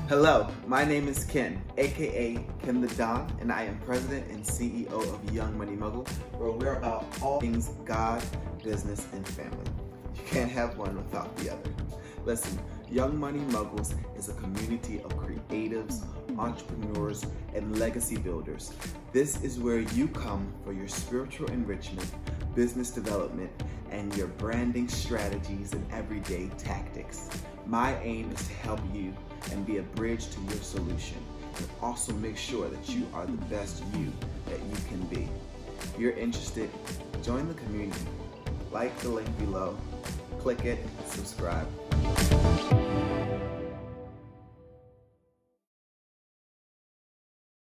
Hello, my name is Ken, aka Ken the Don, and I am President and CEO of Young Money Mogul, where we're about all things God, business, and family. You can't have one without the other. Listen, Young Money Moguls is a community of creatives, entrepreneurs, and legacy builders. This is where you come for your spiritual enrichment, business development, and your branding strategies and everyday tactics. My aim is to help you and be a bridge to your solution, and also make sure that you are the best you that you can be. If you're interested, join the community. Like the link below, click it, subscribe.